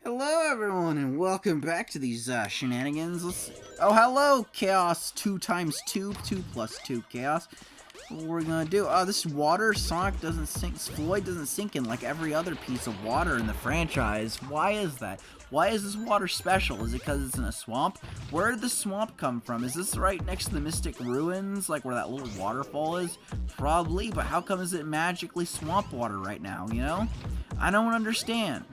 Hello everyone and welcome back to these shenanigans. Oh, hello Chaos 2 times 2, 2 plus 2 Chaos. What we're gonna do, this water, Sonic doesn't sink, Floyd doesn't sink in like every other piece of water in the franchise. Why is that? Why is this water special? Is it because it's in a swamp? Where did the swamp come from? Is this right next to the Mystic Ruins, like where that little waterfall is? Probably, but how come is it magically swamp water right now, you know? I don't understand.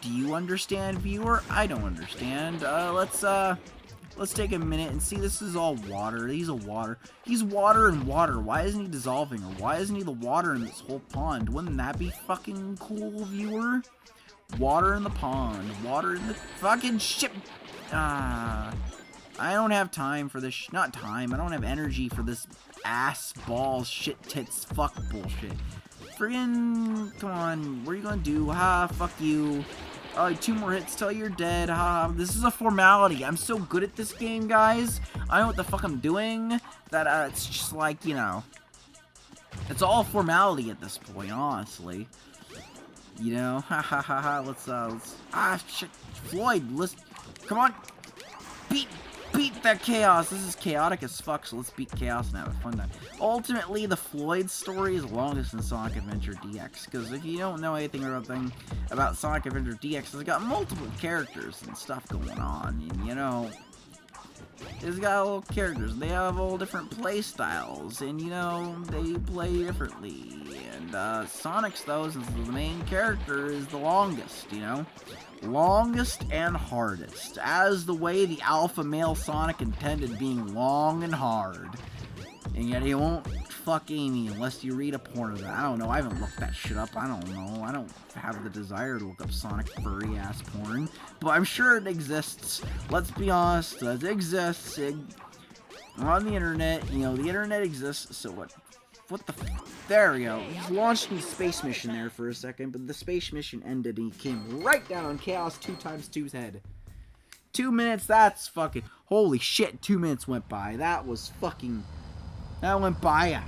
Do you understand, viewer? I don't understand. Let's take a minute and see. This is all water. He's water and water. Why isn't he dissolving? Or why isn't he the water in this whole pond? Wouldn't that be fucking cool, viewer? Water in the pond. Water in the fucking ship. I don't have time for this. Not time. I don't have energy for this ass, balls, shit, tits, fuck bullshit. Friggin', come on, what are you gonna do? Ha, fuck you. Alright, 2 more hits till you're dead. Ha, this is a formality. I'm so good at this game, guys. I know what the fuck I'm doing. That, it's just like, you know, it's all formality at this point, honestly. You know, ha ha ha ha, let's, shit, Floyd, come on, beat that Chaos. This is chaotic as fuck, so let's beat Chaos and have a fun time. Ultimately, the Floyd story is longest in Sonic Adventure DX, because if you don't know anything about Sonic Adventure DX, it's got multiple characters and stuff going on, and you know, it's got little characters, they have all different play styles, and you know, they play differently, and Sonic's though, since the main character is the longest, you know? Longest and hardest, as the way the alpha male Sonic intended, being long and hard. And yet he won't fuck Amy unless you read a porn of that. I don't know, I haven't looked that shit up, I don't know. I don't have the desire to look up Sonic furry ass porn, but I'm sure it exists. Let's be honest, it exists. On the internet, you know, the internet exists, so what the there we go. He launched a space mission there for a second, but the space mission ended and he came right down on Chaos 2 times 2's head. 2 minutes, that's fucking, holy shit, 2 minutes went by. That went by.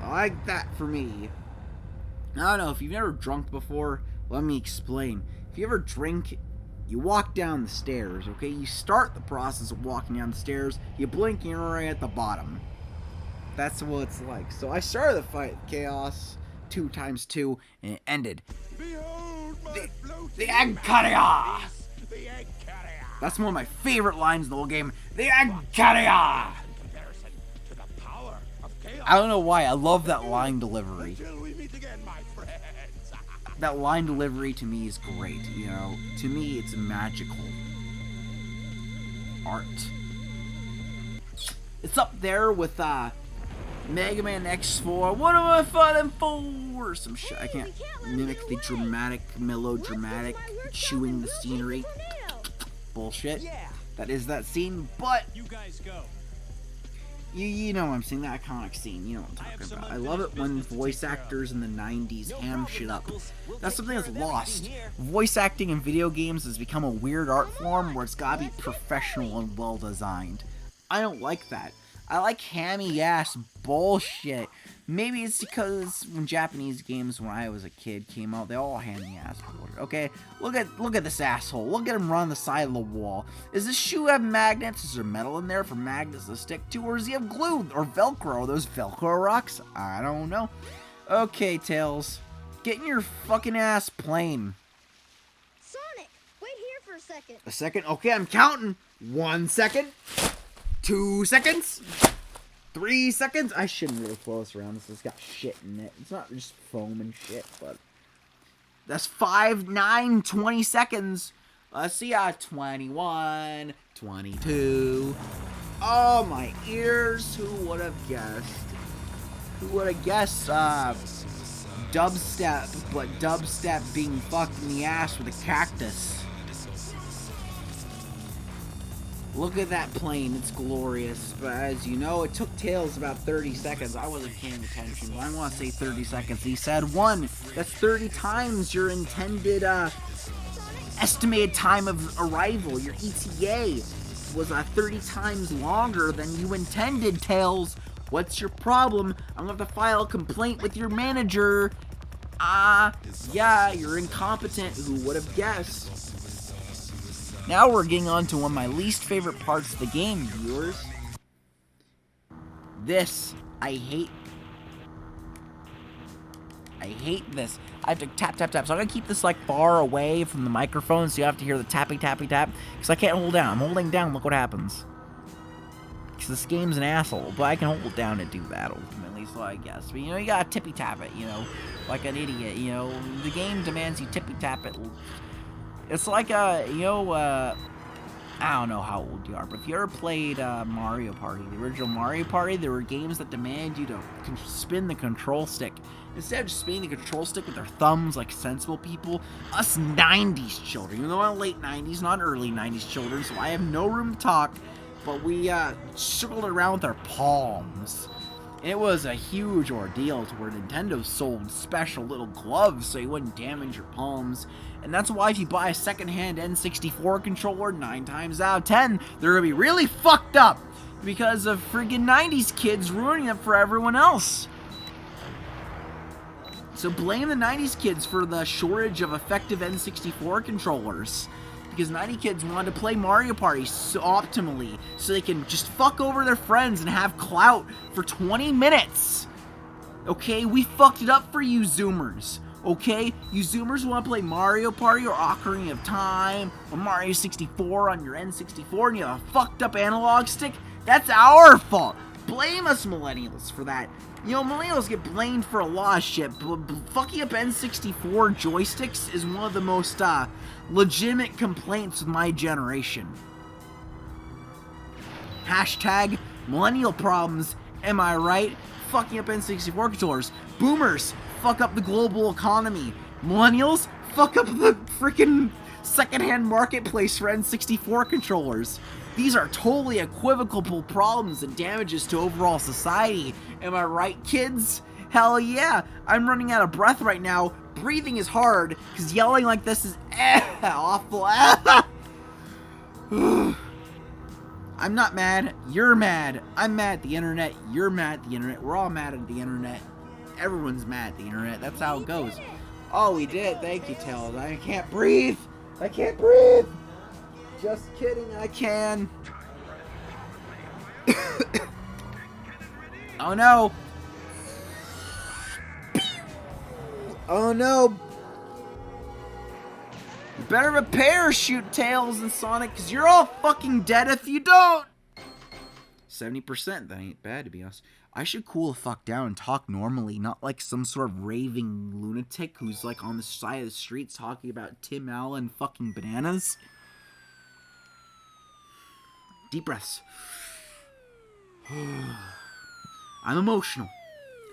I like that for me. I don't know, if you've never drunk before, let me explain. If you ever drink, you walk down the stairs, okay? You start the process of walking down the stairs, you blink and you're right at the bottom. That's what it's like. So I started the fight, Chaos 2 times 2, and it ended. Behold the egg carrier! The egg carrier! That's one of my favorite lines in the whole game. The egg carrier! I don't know why, I love that line delivery. That line delivery to me is great, you know. To me, it's magical art. It's up there with, Mega Man X4, what am I fighting for? Or some shit. I can't mimic the dramatic, melodramatic, chewing the scenery bullshit. That is that scene, but you guys go. You know what I'm saying, that iconic scene, you know what I'm talking about. I love it when voice actors in the 90s ham shit up. That's something that's lost. Voice acting in video games has become a weird art form where it's gotta be professional and well designed. I don't like that. I like hammy-ass bullshit. Maybe it's because when Japanese games when I was a kid came out, they all hammy-ass bullshit. Okay, look at this asshole. Look at him run the side of the wall. Does this shoe have magnets? Is there metal in there for magnets to stick to? Or does he have glue or Velcro? Those Velcro rocks? I don't know. Okay, Tails. Get in your fucking ass plane. Sonic, wait here for a second. A second? Okay, I'm counting. 1 second. 2 seconds, 3 seconds. I shouldn't really flow this around. This has got shit in it. It's not just foam and shit, but that's 5, 9, 20 seconds. Let's see, 21, 22. Oh, my ears. Who would have guessed? Who would have guessed, dubstep, but dubstep being fucked in the ass with a cactus. Look at that plane, it's glorious. But as you know, it took Tails about 30 seconds. I wasn't paying attention, but I want to say 30 seconds. He said 1. That's 30 times your intended, estimated time of arrival. Your ETA was 30 times longer than you intended, Tails. What's your problem? I'm gonna have to file a complaint with your manager. Yeah, you're incompetent. Who would have guessed? Now we're getting on to one of my least favorite parts of the game, viewers. This. I hate this. I have to tap, tap, tap. So I'm going to keep this, like, far away from the microphone so you have to hear the tappy, tappy, tap. Because I can't hold down. I'm holding down. Look what happens. Because this game's an asshole. But I can hold down and do that, ultimately. So I guess. But, you know, you got to tippy tap it, you know. Like an idiot, you know. The game demands you tippy tap it. It's like a, you know, I don't know how old you are, but if you ever played Mario Party, the original Mario Party, there were games that demand you to spin the control stick. Instead of just spinning the control stick with their thumbs like sensible people, us 90s children, even though I'm late 90s, not early 90s children, so I have no room to talk, but we circled around with our palms. It was a huge ordeal to where Nintendo sold special little gloves so you wouldn't damage your palms. And that's why if you buy a secondhand N64 controller, 9 times out of 10, they're going to be really fucked up because of friggin' 90s kids ruining it for everyone else. So blame the 90s kids for the shortage of effective N64 controllers. Because 90 kids wanted to play Mario Party so optimally so they can just fuck over their friends and have clout for 20 minutes. Okay, we fucked it up for you Zoomers. Okay, you Zoomers want to play Mario Party or Ocarina of Time or Mario 64 on your N64 and you have a fucked up analog stick? That's our fault. Blame us millennials for that. You know, millennials get blamed for a lot of shit, but fucking up N64 joysticks is one of the most legitimate complaints of my generation. Hashtag millennial problems, am I right? Fucking up N64 controllers. Boomers fuck up the global economy. Millennials fuck up the freaking secondhand marketplace for N64 controllers. These are totally equivocal problems and damages to overall society. Am I right, kids? Hell yeah. I'm running out of breath right now. Breathing is hard because yelling like this is awful. I'm not mad. You're mad. I'm mad at the internet. You're mad at the internet. We're all mad at the internet. Everyone's mad at the internet. That's how it goes. Oh, we did. Thank you, Tails. I can't breathe. I can't breathe. Just kidding. I can. Oh, no. Oh, no. You better have a parachute, Tails and Sonic, because you're all fucking dead if you don't. 70%. That ain't bad, to be honest. I should cool the fuck down and talk normally, not like some sort of raving lunatic who's like on the side of the streets talking about Tim Allen fucking bananas. Deep breaths. I'm emotional.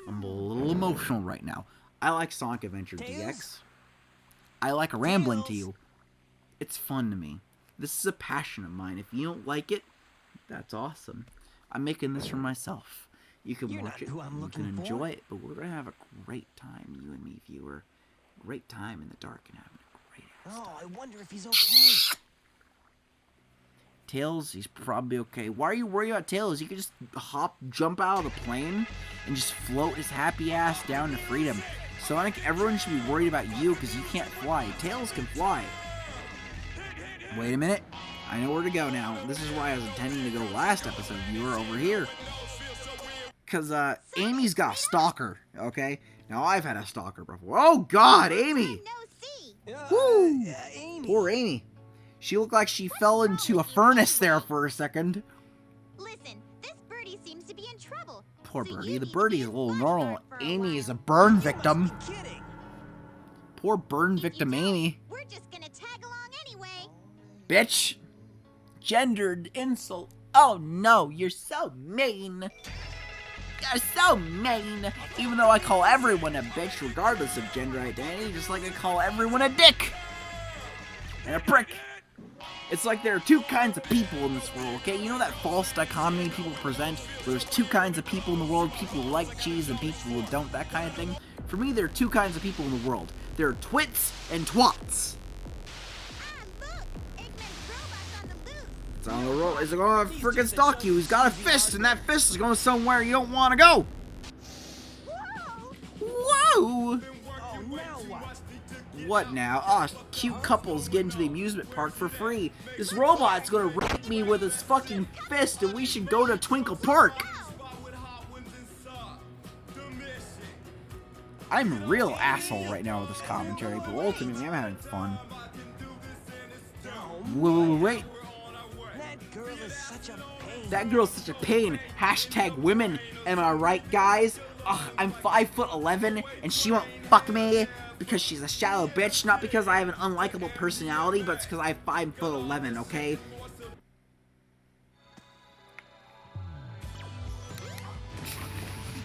I'm a little emotional right now. I like Sonic Adventure DX. I like rambling to you. It's fun to me. This is a passion of mine. If you don't like it, that's awesome. I'm making this for myself. You can watch it, you can enjoy it, but we're going to have a great time, you and me, viewer. Great time in the dark and having a great ass time. Oh, I wonder if he's okay. Tails, he's probably okay. Why are you worried about Tails? He could just jump out of the plane and just float his happy ass down to freedom. Sonic, everyone should be worried about you because you can't fly. Tails can fly. Wait a minute. I know where to go now. This is why I was intending to go last episode, viewer, over here. Because Amy's got a stalker, okay? Now, I've had a stalker before. Oh, God, Amy! Woo! Amy. Poor Amy. She looked like she fell into a furnace there for a second. Listen, this birdie seems to be in trouble. Poor So birdie. you The need to birdie be is a his little bodyguard normal. for a Amy while. is a burn You victim. must be kidding. Poor burn If you victim don't, Amy. We're just gonna tag along anyway. Bitch. Gendered insult. Oh no, you're so mean. You're so mean. Even though I call everyone a bitch regardless of gender identity, just like I call everyone a dick. And a prick. It's like there are two kinds of people in this world, okay? You know that false dichotomy people present where there's two kinds of people in the world, people who like cheese and people who don't, that kind of thing? For me, there are two kinds of people in the world. There are twits and twats. Look, Eggman's robot's on the loose. It's on the roll. It's going to freaking stalk you. He's got a fist, and that fist is going somewhere you don't want to go. Whoa! Whoa! Oh, now what? What now? Ah, cute couples get into the amusement park for free. This robot's gonna rape me with his fucking fist, and we should go to Twinkle Park. I'm a real asshole right now with this commentary, but ultimately I'm having fun. Wait. That girl is such a pain. That girl's such a pain. Hashtag women. Am I right, guys? Ugh, I'm 5'11", and she won't fuck me because she's a shallow bitch. Not because I have an unlikable personality, but it's because I'm 5'11", okay?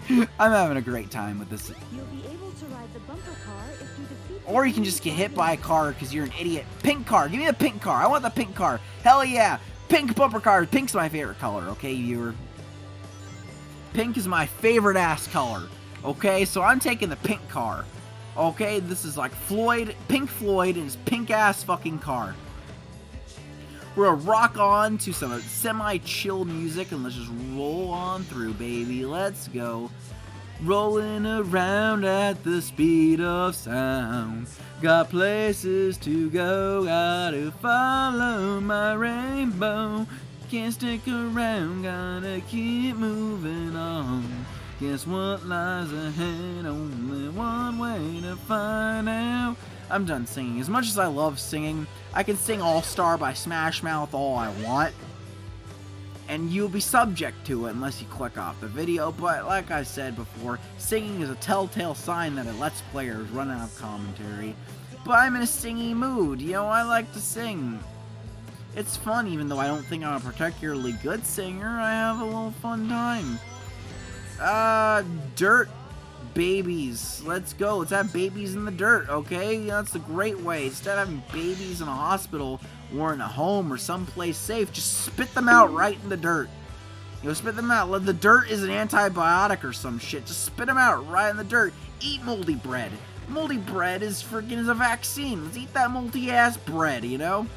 I'm having a great time with this. You'll be able to ride the bumper car if you defeat. Or you can just get hit by a car because you're an idiot. Pink car. Give me the pink car. I want the pink car. Hell yeah. Pink bumper car. Pink's my favorite color, okay, viewer? Pink is my favorite ass color. Okay, so I'm taking the pink car. Okay, this is like Pink Floyd, and his pink ass fucking car. We're gonna rock on to some semi-chill music and let's just roll on through, baby. Let's go. Rolling around at the speed of sound. Got places to go, gotta follow my rainbow. Can't stick around, gotta keep moving on. Guess what lies ahead, only one way to find out. I'm done singing. As much as I love singing, I can sing All Star by Smash Mouth all I want. And you'll be subject to it unless you click off the video, but like I said before, singing is a telltale sign that a Let's Player is running out of commentary. But I'm in a singy mood, you know, I like to sing. It's fun, even though I don't think I'm a particularly good singer, I have a little fun time. Dirt babies. Let's go. Let's have babies in the dirt, okay? That's a great way. Instead of having babies in a hospital or in a home or someplace safe, just spit them out right in the dirt. You know, spit them out. The dirt is an antibiotic or some shit. Just spit them out right in the dirt. Eat moldy bread. Moldy bread is a vaccine. Let's eat that moldy ass bread, you know?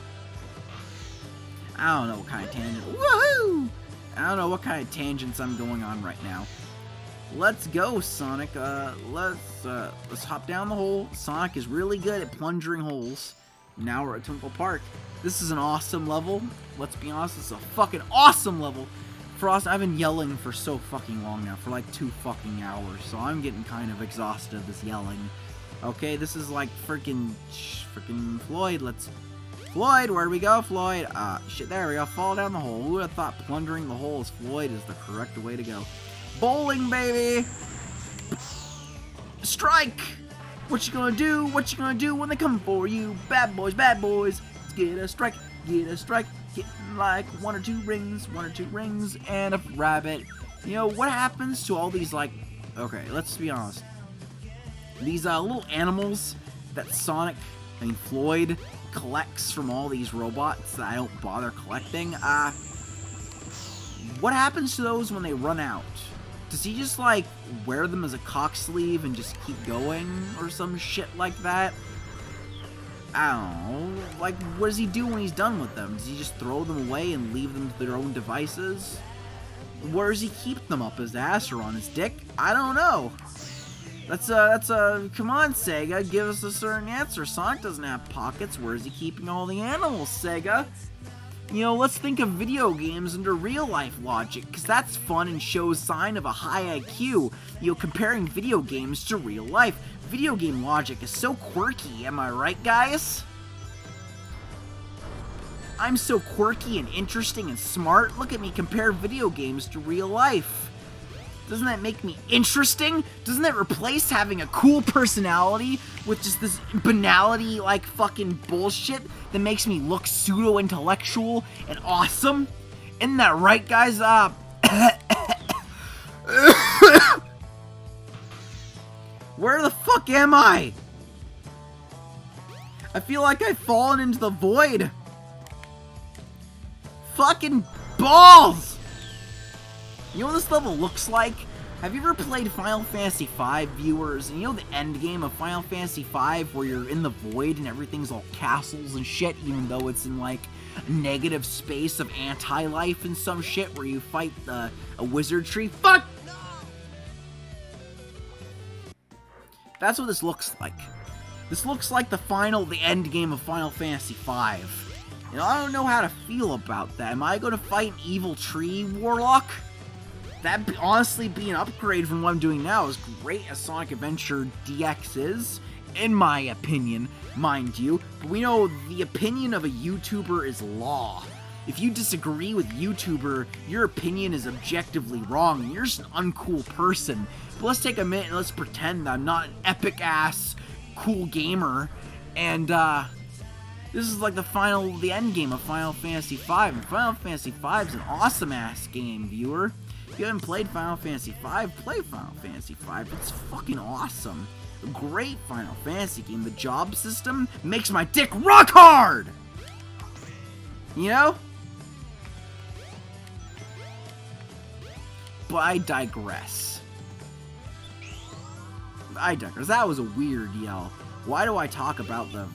I don't know what kind of tangent. Woohoo! I don't know what kind of tangents I'm going on right now. Let's go, Sonic. Let's hop down the hole. Sonic is really good at plunging holes. Now we're at Twinkle Park. This is an awesome level. Let's be honest, it's a fucking awesome level. I've been yelling for so fucking long now, for like 2 fucking hours, so I'm getting kind of exhausted of this yelling. Okay, this is like freaking Floyd. Floyd, where do we go, Floyd? Shit, there we go. Fall down the hole. Who would have thought plundering the hole as Floyd is the correct way to go? Bowling, baby! Strike! What you gonna do? What you gonna do when they come for you? Bad boys, bad boys! Let's get a strike, getting like 1 or 2 rings, and a rabbit. You know, what happens to all these, like... Okay, let's be honest. These little animals that Floyd collects from all these robots that I don't bother collecting, what happens to those when they run out? Does he just, like, wear them as a cock sleeve and just keep going or some shit like that? I don't know. Like, what does he do when he's done with them? Does he just throw them away and leave them to their own devices? Where does he keep them? Up his ass or on his dick? I don't know. Come on, Sega, give us a certain answer. Sonic doesn't have pockets. Where is he keeping all the animals, Sega? You know, let's think of video games under real-life logic, because that's fun and shows sign of a high IQ. You know, comparing video games to real life. Video game logic is so quirky, am I right, guys? I'm so quirky and interesting and smart. Look at me compare video games to real life. Doesn't that make me interesting? Doesn't that replace having a cool personality with just this banality like fucking bullshit that makes me look pseudo-intellectual and awesome? Isn't that right, guys? Where the fuck am I? I feel like I've fallen into the void. Fucking balls! You know what this level looks like? Have you ever played Final Fantasy V, viewers? And you know the end game of Final Fantasy V where you're in the void and everything's all castles and shit, even though it's in like a negative space of anti-life and some shit where you fight a wizard tree? Fuck! That's what this looks like. This looks like the end game of Final Fantasy V. And I don't know how to feel about that. Am I going to fight an evil tree warlock? That'd honestly be an upgrade from what I'm doing now, as great as Sonic Adventure DX is, in my opinion, mind you. But we know the opinion of a YouTuber is law. If you disagree with YouTuber, your opinion is objectively wrong, and you're just an uncool person. But let's take a minute and let's pretend that I'm not an epic-ass cool gamer, and this is like the end game of Final Fantasy V, and Final Fantasy V is an awesome-ass game, viewer. If you haven't played Final Fantasy V, play Final Fantasy V. It's fucking awesome. A great Final Fantasy game. The job system makes my dick rock hard! You know? But I digress. That was a weird yell. Why do I talk about them?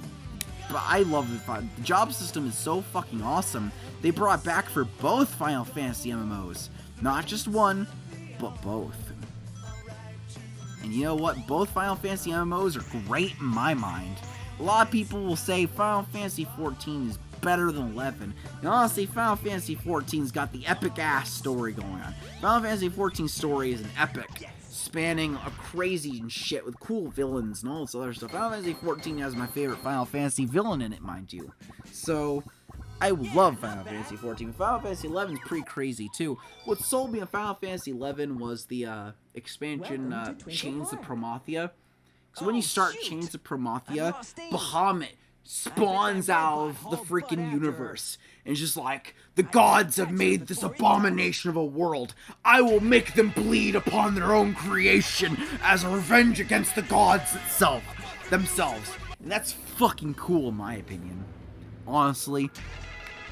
But I love the job system is so fucking awesome. They brought back for both Final Fantasy MMOs. Not just one, but both. And you know what? Both Final Fantasy MMOs are great in my mind. A lot of people will say Final Fantasy 14 is better than 11. And honestly, Final Fantasy 14's got the epic-ass story going on. Final Fantasy 14's story is an epic, spanning a crazy and shit with cool villains and all this other stuff. Final Fantasy 14 has my favorite Final Fantasy villain in it, mind you. So, I love Final Fantasy 14. Final Fantasy 11 is pretty crazy, too. What sold me on Final Fantasy 11 was the expansion Chains of Promathia. So when you start Chains of Promathia, Bahamut spawns out of the freaking universe. And it's just like, the gods have made this abomination of a world. I will make them bleed upon their own creation as a revenge against the gods themselves. And that's fucking cool in my opinion. Honestly.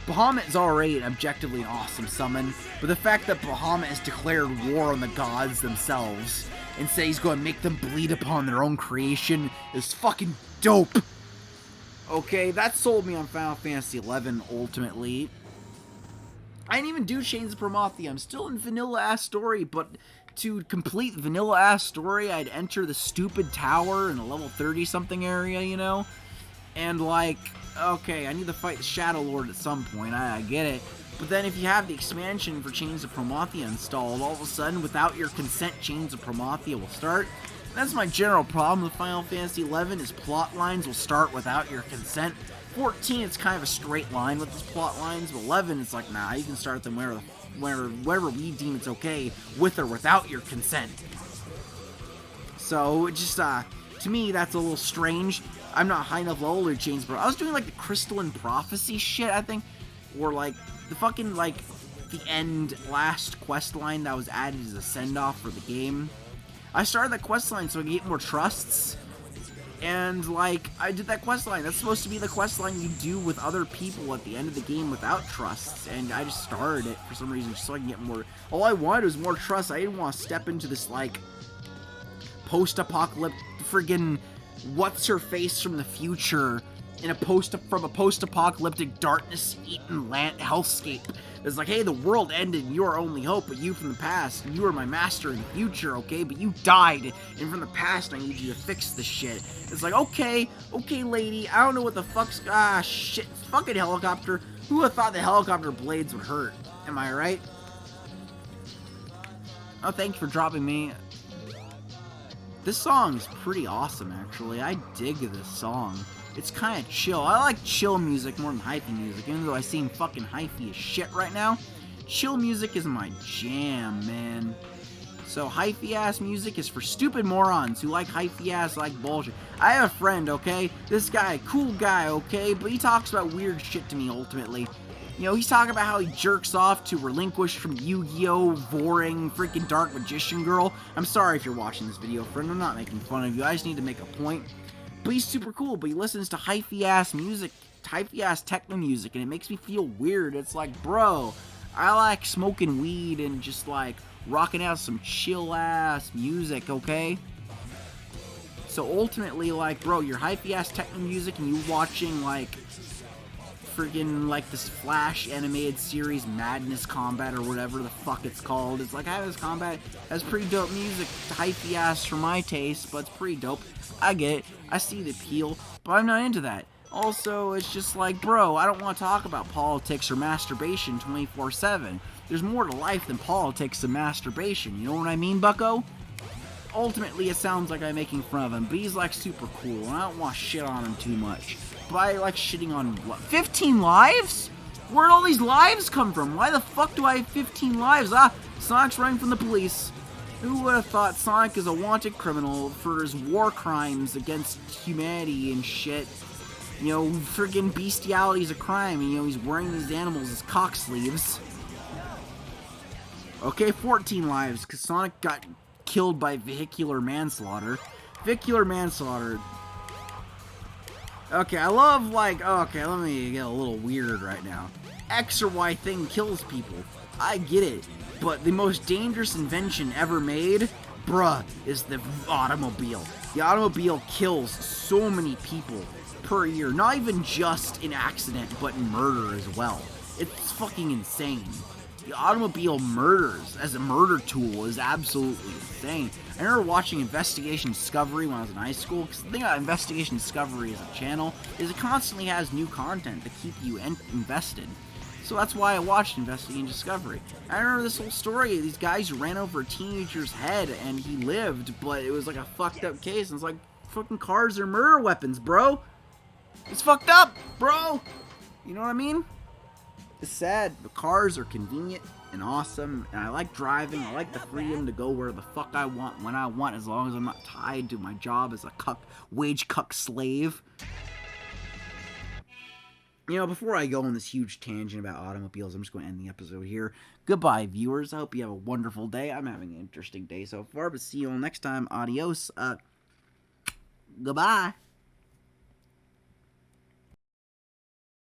Bahamut is already an objectively awesome summon, but the fact that Bahamut has declared war on the gods themselves and say he's going to make them bleed upon their own creation is fucking dope. Okay, that sold me on Final Fantasy XI ultimately. I didn't even do Chains of Promathia. I'm still in vanilla-ass story, but to complete vanilla-ass story, I'd enter the stupid tower in a level 30-something area, you know? And like, okay, I need to fight the Shadow Lord at some point, I get it. But then if you have the expansion for Chains of Promathia installed, all of a sudden, without your consent, Chains of Promathia will start. That's my general problem with Final Fantasy XI, is plot lines will start without your consent. 14, it's kind of a straight line with its plot lines, but 11, it's like, nah, you can start them wherever we deem it's okay, with or without your consent. So, it just, to me, that's a little strange. I'm not high enough level to change, but I was doing, like, the Crystalline Prophecy shit, I think, or, like, the fucking, like, the last quest line that was added as a send-off for the game. I started that quest line so I could get more trusts, and, like, I did that quest line. That's supposed to be the quest line you do with other people at the end of the game without trusts, and I just started it for some reason just so I can get more. All I wanted was more trusts. I didn't want to step into this, like, post-apocalyptic friggin' what's-her-face from the future from a post-apocalyptic darkness-eaten hellscape. It's like, hey, the world ended and you are only hope, but you from the past, you are my master in the future, okay? But you died, and from the past, I need you to fix this shit. It's like, okay, lady, I don't know what the fuck's, shit, fucking helicopter. Who would have thought the helicopter blades would hurt? Am I right? Oh, thanks for dropping me. This song is pretty awesome, actually. I dig this song. It's kind of chill. I like chill music more than hypey music, even though I seem fucking hypey as shit right now. Chill music is my jam, man. So hypey-ass music is for stupid morons who like hypey-ass like bullshit. I have a friend, okay? This guy, cool guy, okay? But he talks about weird shit to me, ultimately. You know, he's talking about how he jerks off to Relinquish from Yu-Gi-Oh! Voring, freaking Dark Magician Girl. I'm sorry if you're watching this video, friend. I'm not making fun of you. I just need to make a point. But he's super cool, but he listens to hypey-ass music, hypey-ass techno music, and it makes me feel weird. It's like, bro, I like smoking weed and just, like, rocking out some chill-ass music, okay? So ultimately, like, bro, your hypey-ass techno music and you watching, like, freaking, like, this Flash animated series, Madness Combat, or whatever the fuck it's called. It's like, Madness Combat has pretty dope music, hypey ass for my taste, but it's pretty dope. I get it. I see the appeal, but I'm not into that. Also, it's just like, bro, I don't want to talk about politics or masturbation 24/7. There's more to life than politics and masturbation, you know what I mean, bucko? Ultimately, it sounds like I'm making fun of him, but he's, like, super cool, and I don't want to shit on him too much. But I like shitting on, what, 15 lives? Where'd all these lives come from? Why the fuck do I have 15 lives? Sonic's running from the police. Who would have thought Sonic is a wanted criminal for his war crimes against humanity and shit? You know, friggin' bestiality is a crime, and, you know, he's wearing these animals as cock sleeves. Okay, 14 lives, because Sonic got killed by vehicular manslaughter. Vehicular manslaughter. Okay, I love, like, okay, let me get a little weird right now. X or Y thing kills people. I get it. But the most dangerous invention ever made, bruh, is the automobile. The automobile kills so many people per year. Not even just in accident, but in murder as well. It's fucking insane. The automobile murders as a murder tool is absolutely insane. I remember watching Investigation Discovery when I was in high school, because the thing about Investigation Discovery as a channel is it constantly has new content to keep you invested. So that's why I watched Investigation Discovery. I remember this whole story of these guys who ran over a teenager's head and he lived, but it was like a fucked up case, and it's like, fucking cars are murder weapons, bro. It's fucked up, bro. You know what I mean? It's sad, but cars are convenient and awesome, and I like driving. I like the freedom to go where the fuck I want, when I want, as long as I'm not tied to my job as a wage cuck slave. You know, before I go on this huge tangent about automobiles, I'm just going to end the episode here. Goodbye, viewers. I hope you have a wonderful day. I'm having an interesting day so far, but see you all next time. Adios. Goodbye.